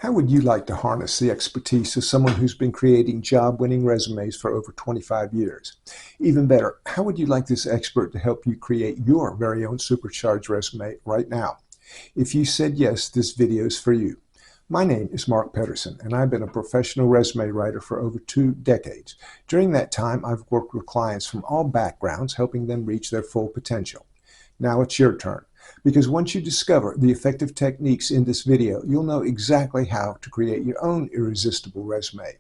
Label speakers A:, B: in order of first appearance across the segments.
A: How would you like to harness the expertise of someone who's been creating job-winning resumes for over 25 years? Even better, how would you like this expert to help you create your very own Supercharge resume right now? If you said yes, this video is for you. My name is Mark Pedersen, and I've been a professional resume writer for over 2 decades. During that time, I've worked with clients from all backgrounds, helping them reach their full potential. Now it's your turn, because once you discover the effective techniques in this video, you'll know exactly how to create your own irresistible resume.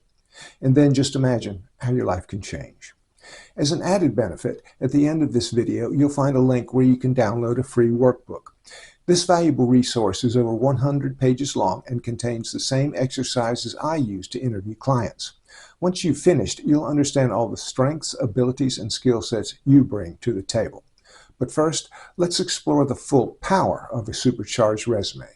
A: And then just imagine how your life can change. As an added benefit, at the end of this video, you'll find a link where you can download a free workbook. This valuable resource is over 100 pages long and contains the same exercises I use to interview clients. Once you've finished, you'll understand all the strengths, abilities, and skill sets you bring to the table. But first, let's explore the full power of a supercharged resume.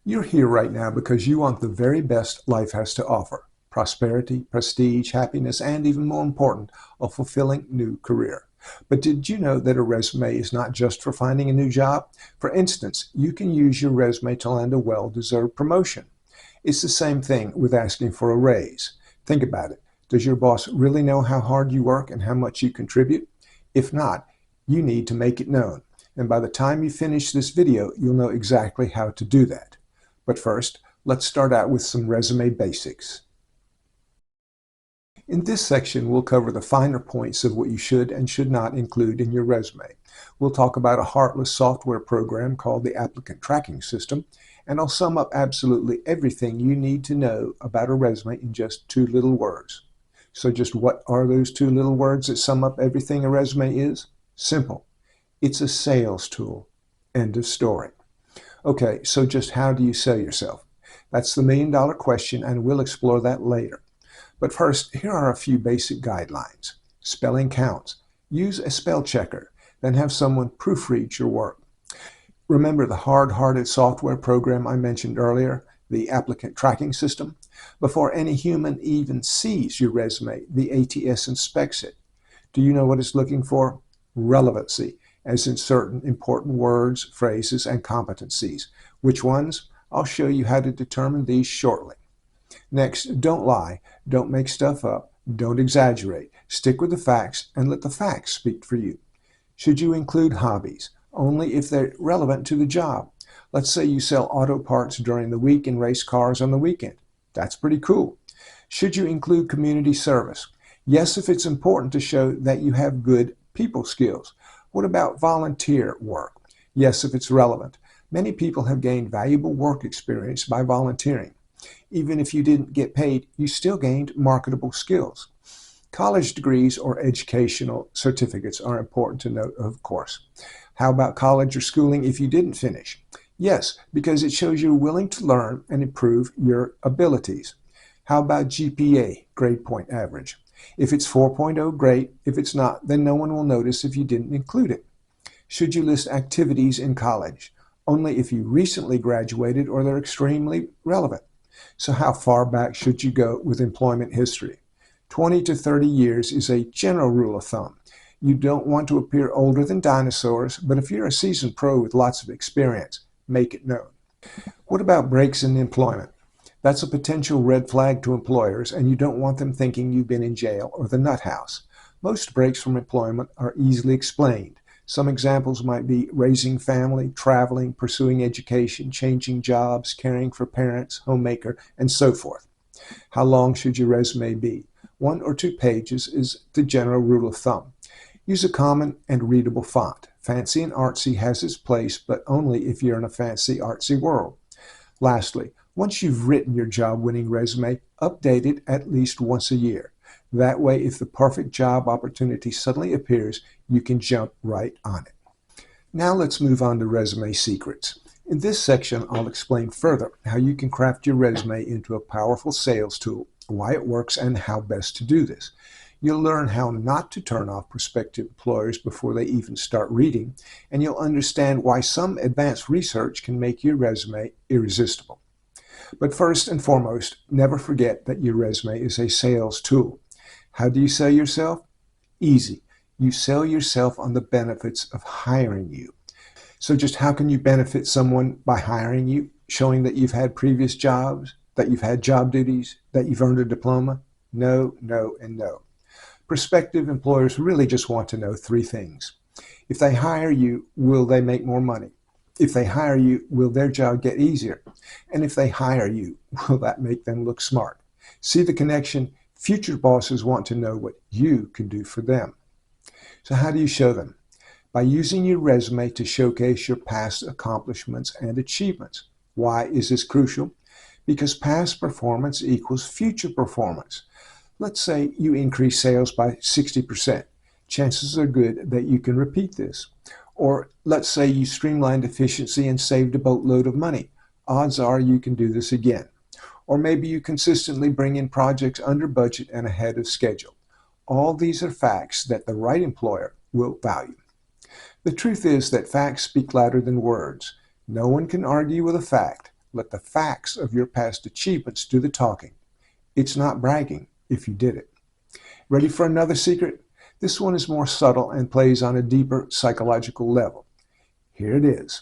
A: You're here right now because you want the very best life has to offer: prosperity, prestige, happiness, and even more important, a fulfilling new career. But did you know that a resume is not just for finding a new job? For instance, you can use your resume to land a well-deserved promotion. It's the same thing with asking for a raise. Think about it. Does your boss really know how hard you work and how much you contribute? If not, you need to make it known. And by the time you finish this video, you'll know exactly how to do that. But first, let's start out with some resume basics. In this section, we'll cover the finer points of what you should and should not include in your resume. We'll talk about a heartless software program called the Applicant Tracking System, and I'll sum up absolutely everything you need to know about a resume in just 2 little words. So just what are those 2 little words that sum up everything a resume is? Simple. It's a sales tool. End of story. Okay, so just how do you sell yourself? That's the million-dollar question, and we'll explore that later. But first, here are a few basic guidelines. Spelling counts. Use a spell checker, then have someone proofread your work. Remember the hard-hearted software program I mentioned earlier, the Applicant Tracking System? Before any human even sees your resume, the ATS inspects it. Do you know what it's looking for? Relevancy, as in certain important words, phrases, and competencies. Which ones? I'll show you how to determine these shortly. Next, don't lie, don't make stuff up, don't exaggerate. Stick with the facts and let the facts speak for you. Should you include hobbies? Only if they're relevant to the job. Let's say you sell auto parts during the week and race cars on the weekend. That's pretty cool. Should you include community service? Yes, if it's important to show that you have good people skills. What about volunteer work? Yes, if it's relevant. Many people have gained valuable work experience by volunteering. Even if you didn't get paid, you still gained marketable skills. College degrees or educational certificates are important to note, of course. How about college or schooling if you didn't finish? Yes, because it shows you're willing to learn and improve your abilities. How about GPA, grade point average? If it's 4.0, great. If it's not, then no one will notice if you didn't include it. Should you list activities in college? Only if you recently graduated or they're extremely relevant. So how far back should you go with employment history? 20 to 30 years is a general rule of thumb. You don't want to appear older than dinosaurs, but if you're a seasoned pro with lots of experience, make it known. What about breaks in employment? That's a potential red flag to employers, and you don't want them thinking you've been in jail or the nut house. Most breaks from employment are easily explained. Some examples might be raising family, traveling, pursuing education, changing jobs, caring for parents, homemaker, and so forth. How long should your resume be? 1 or 2 pages is the general rule of thumb. Use a common and readable font. Fancy and artsy has its place, but only if you're in a fancy, artsy world. Lastly, once you've written your job-winning resume, update it at least once a year. That way, if the perfect job opportunity suddenly appears, you can jump right on it. Now let's move on to resume secrets. In this section, I'll explain further how you can craft your resume into a powerful sales tool, why it works, and how best to do this. You'll learn how not to turn off prospective employers before they even start reading, and you'll understand why some advanced research can make your resume irresistible. But first and foremost, never forget that your resume is a sales tool. How do you sell yourself? Easy. You sell yourself on the benefits of hiring you. So just how can you benefit someone by hiring you? showing that you've had previous jobs, that you've had job duties, that you've earned a diploma? No, no, and no. Prospective employers really just want to know three things. If they hire you, will they make more money? If they hire you, will their job get easier? And if they hire you, will that make them look smart? See the connection? Future bosses want to know what you can do for them. So how do you show them? By using your resume to showcase your past accomplishments and achievements. Why is this crucial? Because past performance equals future performance. Let's say you increase sales by 60%. Chances are good that you can repeat this. Or let's say you streamlined efficiency and saved a boatload of money. Odds are you can do this again. Or maybe you consistently bring in projects under budget and ahead of schedule. All these are facts that the right employer will value. The truth is that facts speak louder than words. No one can argue with a fact. Let the facts of your past achievements do the talking. It's not bragging if you did it. Ready for another secret? This one is more subtle and plays on a deeper psychological level. Here it is.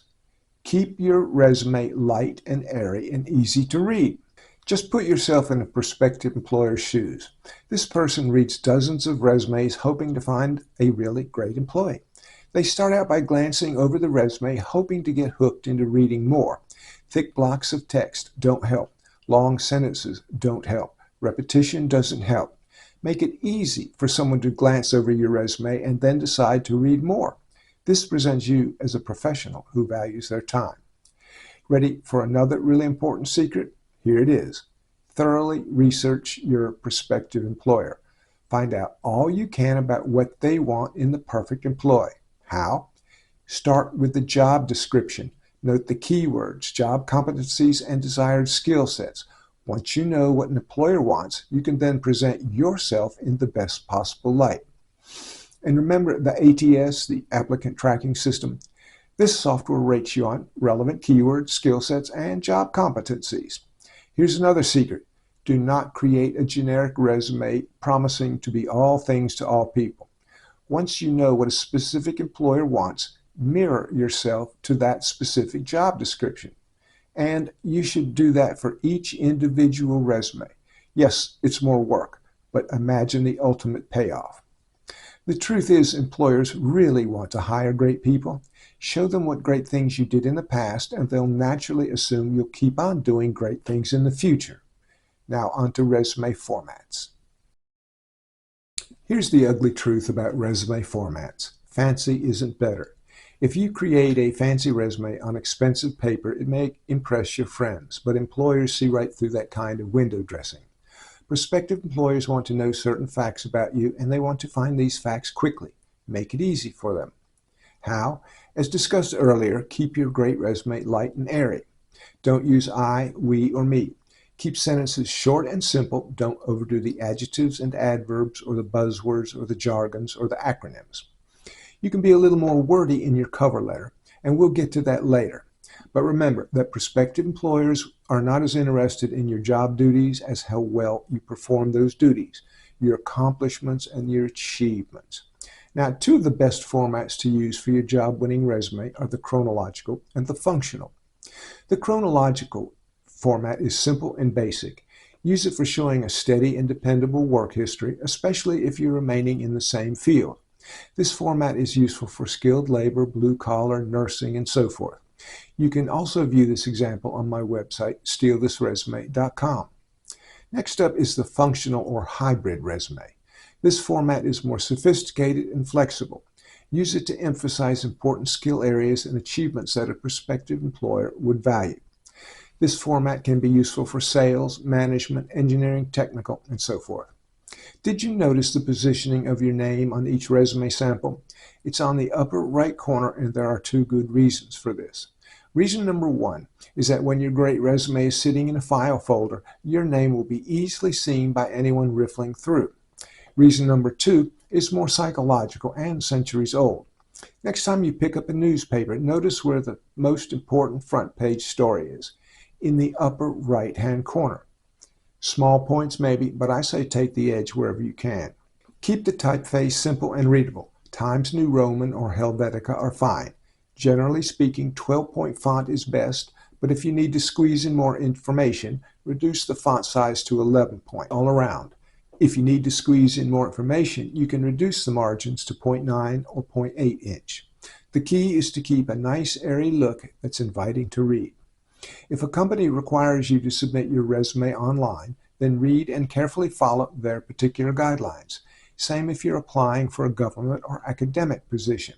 A: Keep your resume light and airy and easy to read. Just put yourself in a prospective employer's shoes. This person reads dozens of resumes hoping to find a really great employee. They start out by glancing over the resume, hoping to get hooked into reading more. Thick blocks of text don't help. Long sentences don't help. Repetition doesn't help. Make it easy for someone to glance over your resume and then decide to read more. This presents you as a professional who values their time. Ready for another really important secret? Here it is. Thoroughly research your prospective employer. Find out all you can about what they want in the perfect employee. How? Start with the job description. Note the keywords, job competencies, and desired skill sets. Once you know what an employer wants, you can then present yourself in the best possible light. And remember the ATS, the Applicant Tracking System. This software rates you on relevant keywords, skill sets, and job competencies. Here's another secret. Do not create a generic resume promising to be all things to all people. Once you know what a specific employer wants, mirror yourself to that specific job description. And you should do that for each individual resume. Yes, it's more work, but imagine the ultimate payoff. The truth is, employers really want to hire great people. Show them what great things you did in the past, and they'll naturally assume you'll keep on doing great things in the future. Now, on to resume formats. Here's the ugly truth about resume formats. Fancy isn't better. If you create a fancy resume on expensive paper, it may impress your friends, but employers see right through that kind of window dressing. Prospective employers want to know certain facts about you, and they want to find these facts quickly. Make it easy for them. How? As discussed earlier, keep your great resume light and airy. Don't use I, we, or me. Keep sentences short and simple. Don't overdo the adjectives and adverbs or the buzzwords or the jargons or the acronyms. You can be a little more wordy in your cover letter, and we'll get to that later. But remember that prospective employers are not as interested in your job duties as how well you perform those duties, your accomplishments, and your achievements. Now, two of the best formats to use for your job-winning resume are the chronological and the functional. The chronological format is simple and basic. Use it for showing a steady and dependable work history, especially if you're remaining in the same field. This format is useful for skilled labor, blue-collar, nursing, and so forth. You can also view this example on my website, stealthisresume.com. Next up is the functional or hybrid resume. This format is more sophisticated and flexible. Use it to emphasize important skill areas and achievements that a prospective employer would value. This format can be useful for sales, management, engineering, technical, and so forth. Did you notice the positioning of your name on each resume sample? It's on the upper right corner, and there are two good reasons for this. Reason number one is that when your great resume is sitting in a file folder, your name will be easily seen by anyone riffling through. Reason number two is more psychological and centuries old. Next time you pick up a newspaper, notice where the most important front page story is, in the upper right-hand corner. Small points maybe, but I say take the edge wherever you can. Keep the typeface simple and readable. Times New Roman or Helvetica are fine. Generally speaking, 12-point font is best, But if you need to squeeze in more information, reduce the font size to 11 point all around. If you need to squeeze in more information, you can reduce the margins to 0.9 or 0.8 inch. The key is to keep a nice airy look that's inviting to read. If a company requires you to submit your resume online, then read and carefully follow their particular guidelines. Same if you're applying for a government or academic position.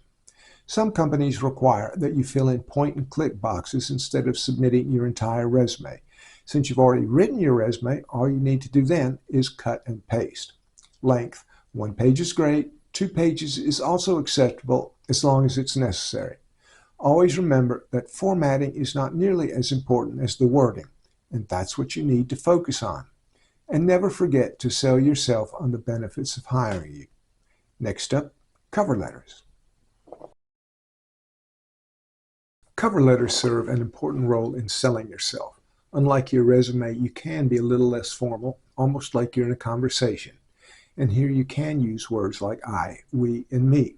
A: Some companies require that you fill in point-and-click boxes instead of submitting your entire resume. Since you've already written your resume, all you need to do then is cut and paste. Length: 1 page is great, 2 pages is also acceptable as long as it's necessary. Always remember that formatting is not nearly as important as the wording, and that's what you need to focus on. And never forget to sell yourself on the benefits of hiring you. Next up, cover letters. Cover letters serve an important role in selling yourself. Unlike your resume, you can be a little less formal, almost like you're in a conversation. And here you can use words like I, we, and me.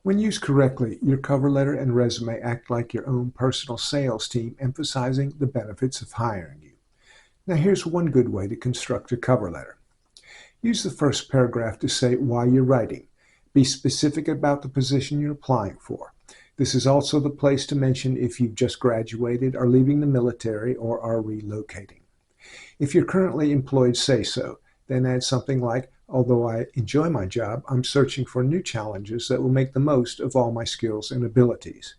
A: When used correctly, your cover letter and resume act like your own personal sales team, emphasizing the benefits of hiring you. Now here's one good way to construct a cover letter. Use the first paragraph to say why you're writing. Be specific about the position you're applying for. This is also the place to mention if you've just graduated, are leaving the military, or are relocating. If you're currently employed, say so. Then add something like, although I enjoy my job, I'm searching for new challenges that will make the most of all my skills and abilities.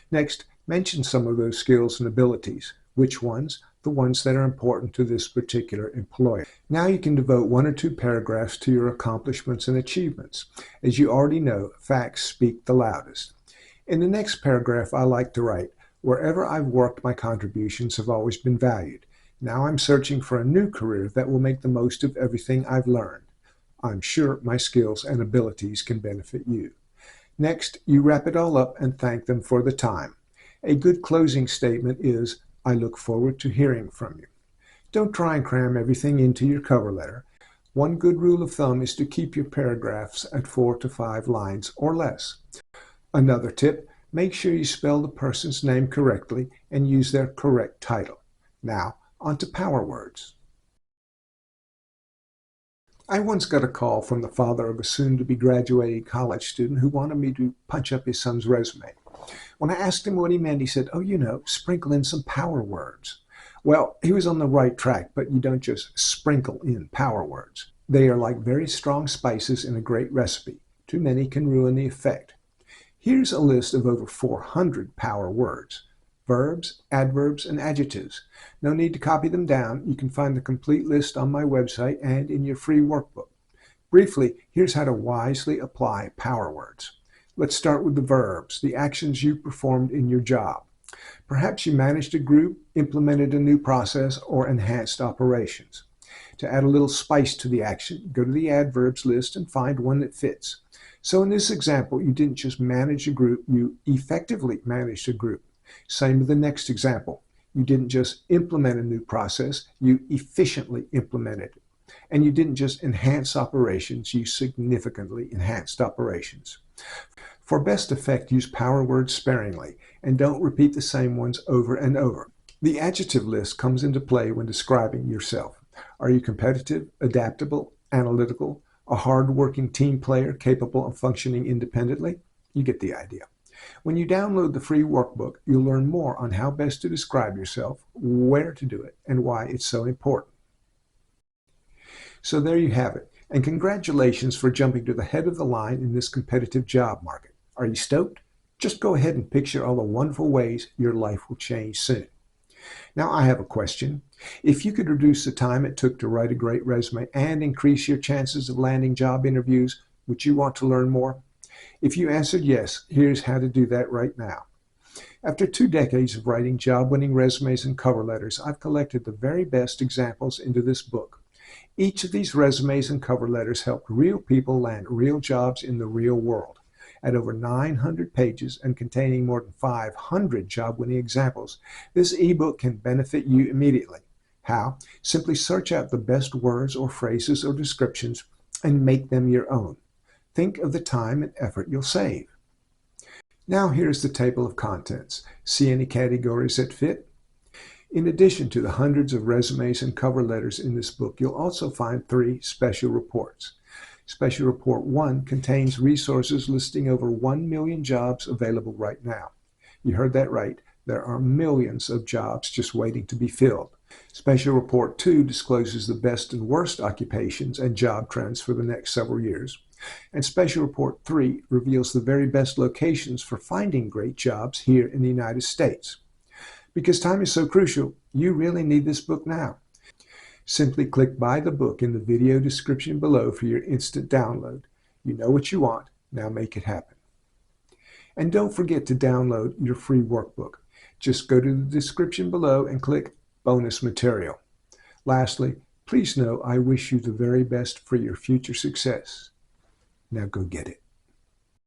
A: Next, mention some of those skills and abilities. Which ones? The ones that are important to this particular employer. Now you can devote 1 or 2 paragraphs to your accomplishments and achievements. As you already know, facts speak the loudest. In the next paragraph, I like to write, wherever I've worked, my contributions have always been valued. Now I'm searching for a new career that will make the most of everything I've learned. I'm sure my skills and abilities can benefit you. Next, you wrap it all up and thank them for the time. A good closing statement is, I look forward to hearing from you. Don't try and cram everything into your cover letter. One good rule of thumb is to keep your paragraphs at 4 to 5 lines or less. Another tip, make sure you spell the person's name correctly and use their correct title. Now, on to power words. I once got a call from the father of a soon-to-be graduating college student who wanted me to punch up his son's resume. When I asked him what he meant, he said, sprinkle in some power words. Well, he was on the right track, but you don't just sprinkle in power words. They are like very strong spices in a great recipe. Too many can ruin the effect. Here's a list of over 400 power words. Verbs, adverbs, and adjectives. No need to copy them down. You can find the complete list on my website and in your free workbook. Briefly, here's how to wisely apply power words. Let's start with the verbs, the actions you performed in your job. Perhaps you managed a group, implemented a new process, or enhanced operations. To add a little spice to the action, go to the adverbs list and find one that fits. So in this example, you didn't just manage a group, you effectively managed a group. Same with the next example. You didn't just implement a new process, you efficiently implemented it. And you didn't just enhance operations, you significantly enhanced operations. For best effect, use power words sparingly, and don't repeat the same ones over and over. The adjective list comes into play when describing yourself. Are you competitive, adaptable, analytical, a hard-working team player capable of functioning independently? You get the idea. When you download the free workbook, you'll learn more on how best to describe yourself, where to do it, and why it's so important. So there you have it, and congratulations for jumping to the head of the line in this competitive job market. Are you stoked? Just go ahead and picture all the wonderful ways your life will change soon. Now I have a question. If you could reduce the time it took to write a great resume and increase your chances of landing job interviews, would you want to learn more? If you answered yes, here's how to do that right now. After 2 decades of writing job-winning resumes and cover letters, I've collected the very best examples into this book. Each of these resumes and cover letters helped real people land real jobs in the real world. At over 900 pages and containing more than 500 job-winning examples, this ebook can benefit you immediately. How? Simply search out the best words or phrases or descriptions and make them your own. Think of the time and effort you'll save. Now here's the table of contents. See any categories that fit? In addition to the hundreds of resumes and cover letters in this book, you'll also find 3 special reports. Special Report 1 contains resources listing over 1 million jobs available right now. You heard that right. There are millions of jobs just waiting to be filled. Special Report 2 discloses the best and worst occupations and job trends for the next several years. And Special Report 3 reveals the very best locations for finding great jobs here in the United States. Because time is so crucial, you really need this book now. Simply click Buy the book in the video description below for your instant download. You know what you want, now make it happen. And don't forget to download your free workbook. Just go to the description below and click Bonus Material. Lastly, please know I wish you the very best for your future success. Now go get it.